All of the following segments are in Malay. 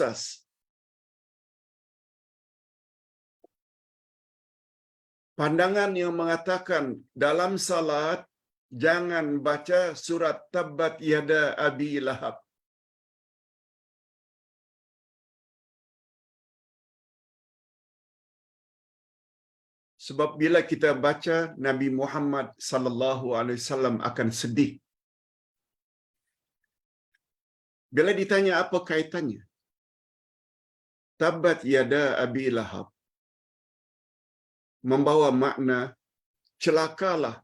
Ustaz, pandangan yang mengatakan dalam salat jangan baca surat Tabbat Yada Abi Lahab. Sebab bila kita baca, Nabi Muhammad sallallahu alaihi wasallam akan sedih. Bila ditanya apa kaitannya? Tabbat Yada Abi Lahab membawa makna celakalah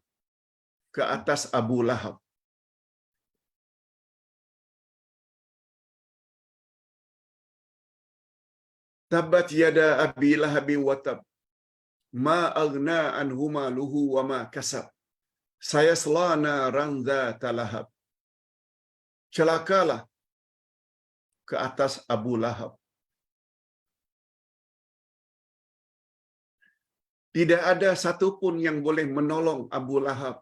ke atas Abu Lahab. Tabbat Yada Abi Lahab wa tab. Ma aghna anhu maluhu wa ma kasab. Sayasla naran dzata lahab. Celakalah ke atas Abu Lahab. Tidak ada satu pun yang boleh menolong Abu Lahab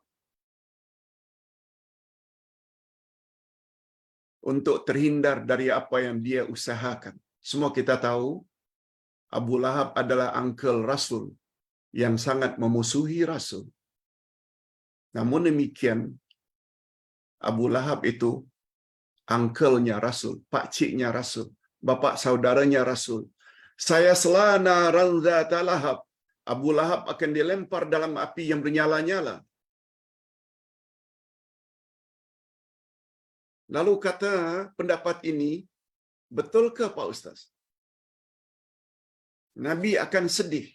untuk terhindar dari apa yang dia usahakan. Semua kita tahu Abu Lahab adalah uncle Rasul yang sangat memusuhi Rasul. Namun demikian, Abu Lahab itu uncle-nya Rasul, pakciknya Rasul, bapa saudaranya Rasul. Saya selana ranzata lahab. Abu Lahab akan dilempar dalam api yang bernyala-nyala. Lalu kata pendapat ini, betulkah Pak Ustaz? Nabi akan sedih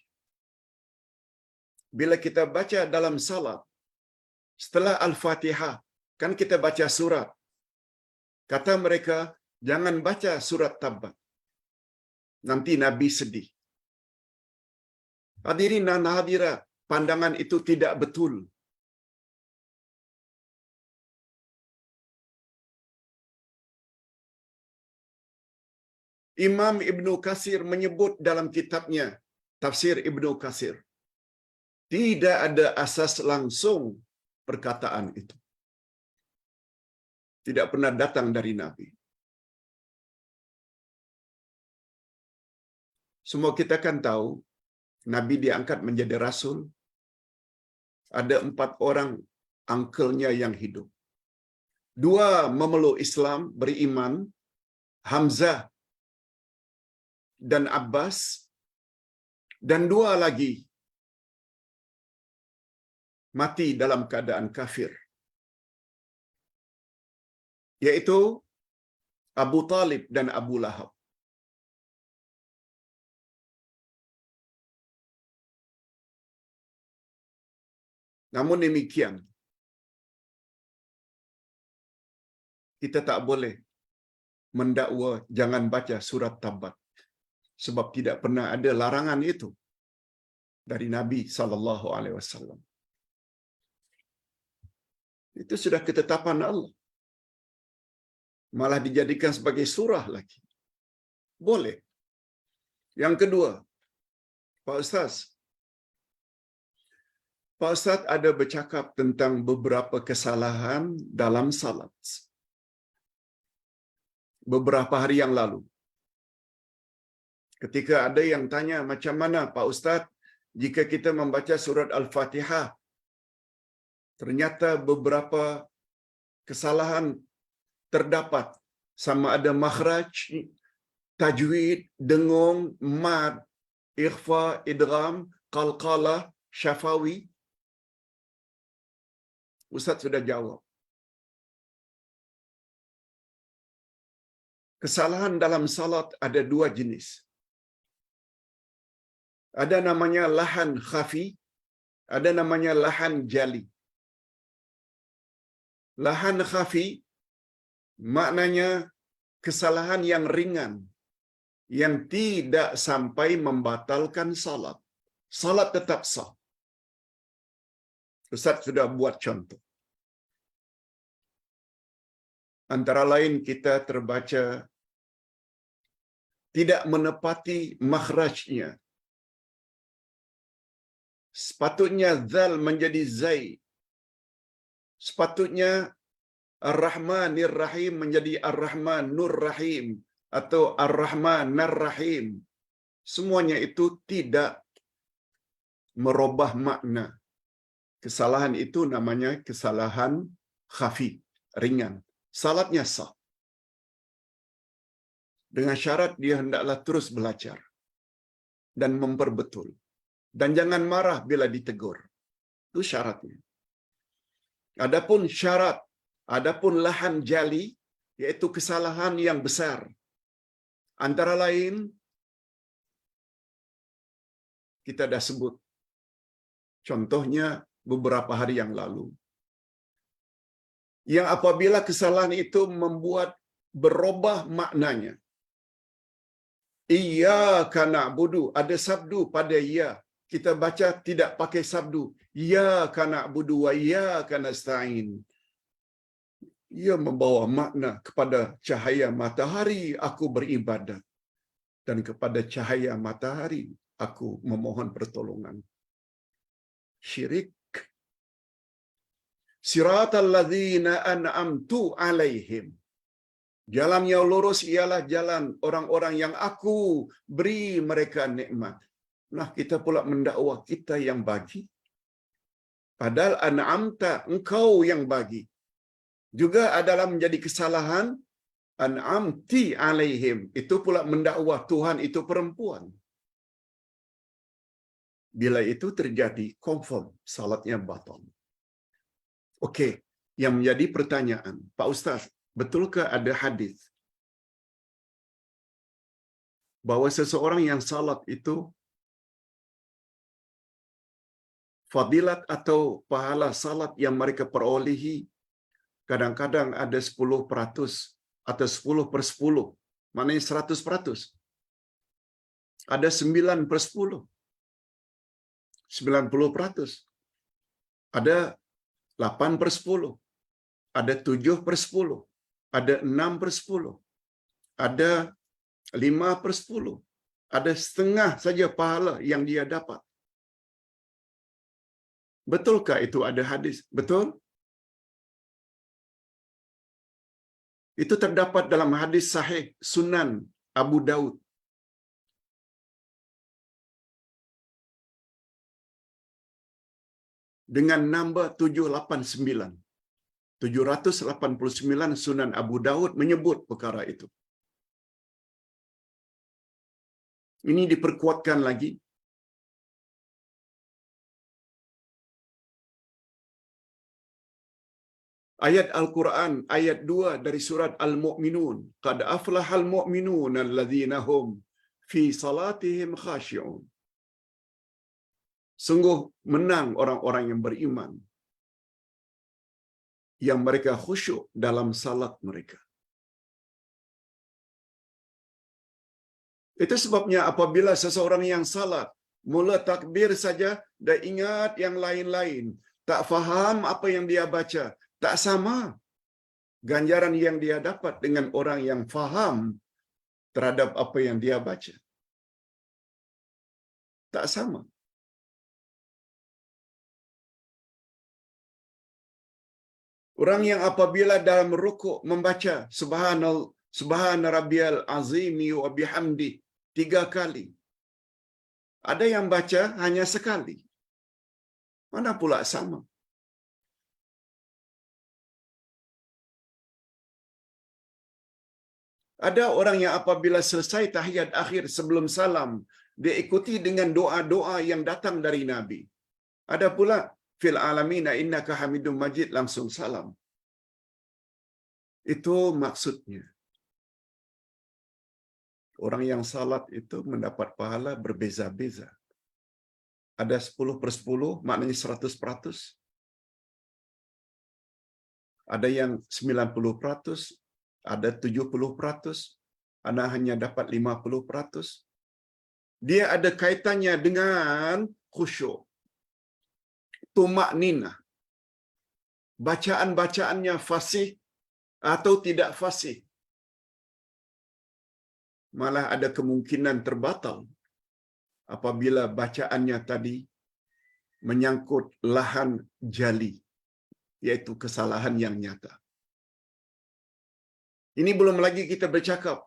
bila kita baca dalam salat, setelah Al-Fatihah, kan kita baca surat. Kata mereka, jangan baca surat Tabbat. Nanti Nabi sedih. Hadirin dan hadirat, pandangan itu tidak betul. Imam Ibnu Katsir menyebut dalam kitabnya, Tafsir Ibnu Katsir, tidak ada asas langsung perkataan itu. Tidak pernah datang dari Nabi. Semua kita kan tahu, Nabi diangkat menjadi Rasul. Ada 4 orang uncle-nya yang hidup. 2 memeluk Islam, beriman, Hamzah dan Abbas. Dan 2 lagi mati dalam keadaan kafir, yaitu Abu Talib dan Abu Lahab. Namun demikian, kita tak boleh mendakwa jangan baca surat Tabbat, sebab tidak pernah ada larangan itu dari Nabi sallallahu alaihi wasallam. Itu sudah ketetapan Allah. Malah dijadikan sebagai surah lagi. Boleh. Yang kedua, Pak Ustaz ada bercakap tentang beberapa kesalahan dalam salat. Beberapa hari yang lalu, ketika ada yang tanya, macam mana Pak Ustaz jika kita membaca surat Al-Fatihah, ternyata beberapa kesalahan terdapat, sama ada makhraj, tajwid, dengung, mad, ikhfa, idgham, qalqalah, syafawi. Ustaz sudah jawab. Kesalahan dalam salat ada 2 jenis. Ada namanya lahan khafi, ada namanya lahan jali. Lahan khafi maknanya kesalahan yang ringan, yang tidak sampai membatalkan salat. Salat tetap sah. Ustaz sudah buat contoh. Antara lain kita terbaca tidak menepati makhrajnya. Sepatutnya zal menjadi zai. Sepatutnya Ar-Rahmanir Rahim menjadi Ar-Rahman Nur Rahim. atau Ar-Rahman Ar-Rahim, semuanya itu tidak merubah makna. Kesalahan itu namanya kesalahan khafi, ringan. Salatnya sah. Dengan syarat dia hendaklah terus belajar dan memperbetul. Dan jangan marah bila ditegur. Itu syaratnya. Adapun syarat, adapun lahan jali, yaitu kesalahan yang besar. Antara lain, kita dah sebut. Contohnya beberapa hari yang lalu. Yang apabila kesalahan itu membuat berubah maknanya. Iyyaka na'budu, ada sabdu pada ya. Kita baca tidak pakai sabdu. Iyyaka na'budu wa iyyaka nasta'in. Ia membawa makna kepada cahaya matahari aku beribadat. Dan kepada cahaya matahari aku memohon pertolongan. Syirik. Siratal ladzina an'amtu alaihim. Jalan yang lurus ialah jalan orang-orang yang aku beri mereka nikmat. Nah, kita pula mendakwa kita yang bagi. Padahal an'amta, engkau yang bagi. Juga adalah menjadi kesalahan an'amti alaihim. Itu pula mendakwa Tuhan itu perempuan. Bila itu terjadi, confirm salatnya batal. Okey, yang menjadi pertanyaan, Pak Ustaz, betulkah ada hadis bahawa seseorang yang salat itu fadilat atau pahala salat yang mereka perolehi kadang-kadang ada 10% atau 10/10, maknanya 100%. Ada 9/10, 90%. Ada 8/10, ada 7/10, ada 6/10, ada 5/10, ada setengah saja pahala yang dia dapat. Betulkah itu ada hadis? Betul? Itu terdapat dalam hadis sahih Sunan Abu Daud. Dengan nombor 789. 789 Sunan Abu Daud menyebut perkara itu. Ini diperkuatkan lagi. Ayat Al-Quran, ayat 2 dari surat Al-Mu'minun. Qad aflahal mu'minun alladzina hum fi salatihim khashi'un. Sungguh menang orang-orang yang beriman, yang mereka khusyuk dalam salat mereka. Itu sebabnya apabila seseorang yang salat, mula takbir saja, dah ingat yang lain-lain, tak faham apa yang dia baca, tak sama ganjaran yang dia dapat dengan orang yang faham terhadap apa yang dia baca. Tak sama. Orang yang apabila dalam rukuk membaca Subhana Rabbiyal Azimi wa bihamdi 3 kali. Ada yang baca hanya sekali. Mana pula sama? Ada orang yang apabila selesai tahiyat akhir sebelum salam, dia ikuti dengan doa-doa yang datang dari Nabi. Ada pula fil alamina innaka hamidum majid langsung salam. Itu maksudnya. Orang yang salat itu mendapat pahala berbeza-beza. Ada 10/10, maknanya 100%. Ada yang 90%, ada 70%, ada hanya dapat 50%. Dia ada kaitannya dengan khusyuk. Tumakninah. Bacaan-bacaannya fasih atau tidak fasih. Malah ada kemungkinan terbatal apabila bacaannya tadi menyangkut lahan jali, yaitu kesalahan yang nyata. Ini belum lagi kita bercakap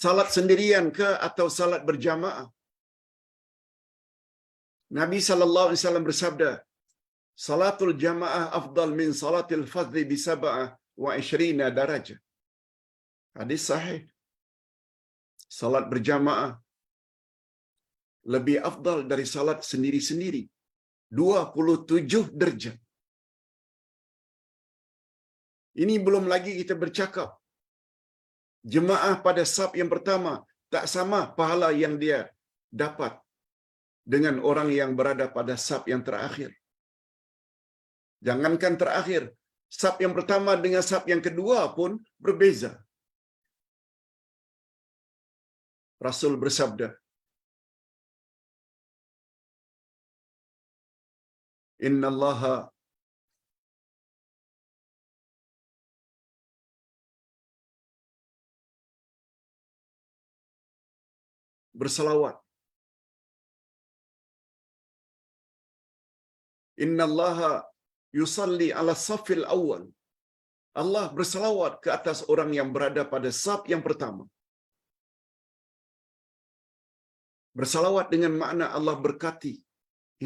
Salat sendirian ke atau salat berjamaah? Nabi sallallahu alaihi wasallam bersabda, "Salatul jamaah afdal min salatil fardhi bi 27 darajah." Hadis sahih. Salat berjamaah lebih afdal dari salat sendiri-sendiri. 27 derajat. Ini belum lagi kita bercakap jemaah pada saf yang pertama tak sama pahala yang dia dapat dengan orang yang berada pada saf yang terakhir. Jangankan terakhir, saf yang pertama dengan saf yang kedua pun berbeza. Rasul bersabda, "Innallaha bersalawat. Innallaha yusalli ala safil awal." Allah bersalawat ke atas orang yang berada pada saf yang pertama. Bersalawat dengan makna Allah berkati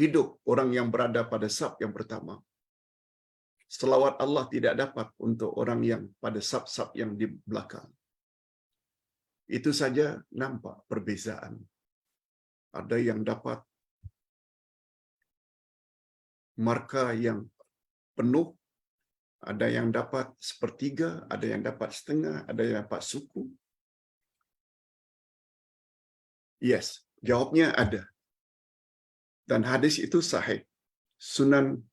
hidup orang yang berada pada saf yang pertama. Selawat Allah tidak dapat untuk orang yang pada saf-saf yang di belakang. Itu saja nampak perbezaan. Ada yang dapat marka yang penuh, ada yang dapat sepertiga, ada yang dapat setengah, ada yang dapat suku. Yes, jawabnya ada. Dan hadis itu sahih. Sunan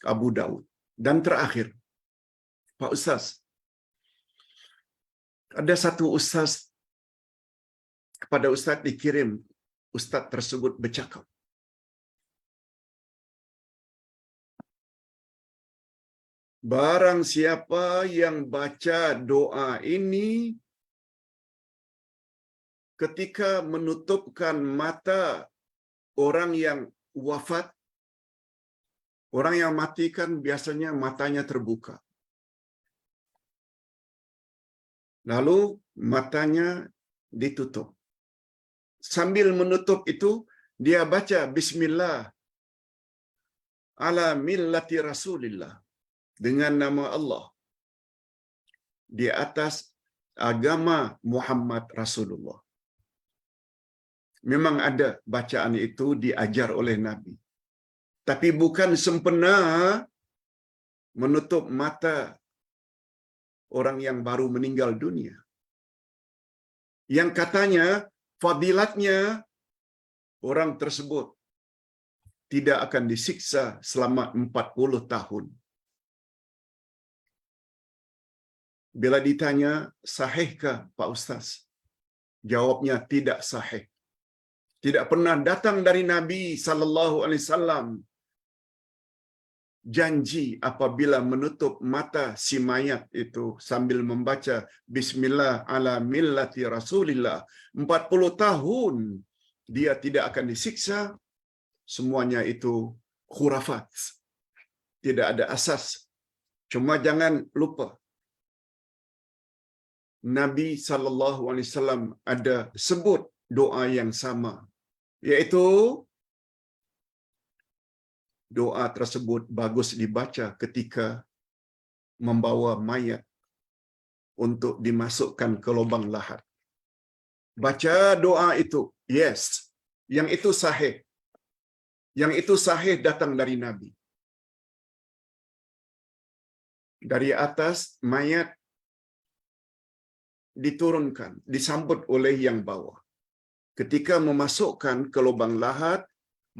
Abu Daud. Dan terakhir, Pak Ustaz, ada satu ustaz, kepada ustaz dikirim, ustaz tersebut bercakap, "Barang siapa yang baca doa ini ketika menutupkan mata orang yang wafat," orang yang mati kan biasanya matanya terbuka. Lalu matanya ditutup. Sambil menutup itu, dia baca Bismillah ala millati Rasulillah, dengan nama Allah, di atas agama Muhammad Rasulullah. Memang ada bacaan itu diajar oleh Nabi. Tapi bukan sempena menutup mata orang yang baru meninggal dunia. Yang katanya fadilatnya orang tersebut tidak akan disiksa selama 40 tahun. Bila ditanya, sahihkah Pak Ustaz? Jawabnya tidak sahih. Tidak pernah datang dari Nabi sallallahu alaihi wasallam janji apabila menutup mata si mayat itu sambil membaca Bismillah ala millati Rasulillah 40 tahun dia tidak akan disiksa. Semuanya itu khurafat, tidak ada asas. Cuma jangan lupa, Nabi sallallahu alaihi wasallam ada sebut doa yang sama, yaitu doa tersebut bagus dibaca ketika membawa mayat untuk dimasukkan ke lubang lahat. Baca doa itu, yes, yang itu sahih. Yang itu sahih datang dari Nabi. Dari atas mayat diturunkan, disambut oleh yang bawah. Ketika memasukkan ke lubang lahat,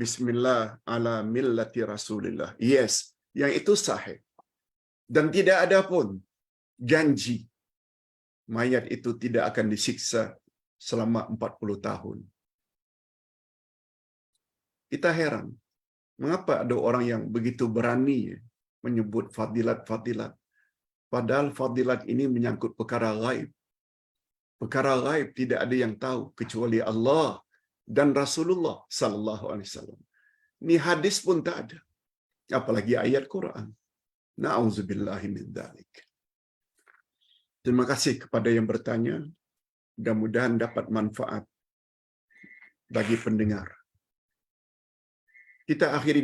Bismillah ala millati Rasulillah. Yes, yang itu sahih. Dan tidak ada pun janji mayat itu tidak akan disiksa selama 40 tahun. Kita heran, mengapa ada orang yang begitu berani menyebut fadilat-fadilat. Padahal fadilat ini menyangkut perkara gaib. Perkara gaib tidak ada yang tahu kecuali Allah dan Rasulullah sallallahu alaihi wasallam. Ini hadis pun tak ada, apalagi ayat Quran. Na'udzubillahi min dzalik. Terima kasih kepada yang bertanya. Mudah-mudahan dapat manfaat bagi pendengar. Kita akhiri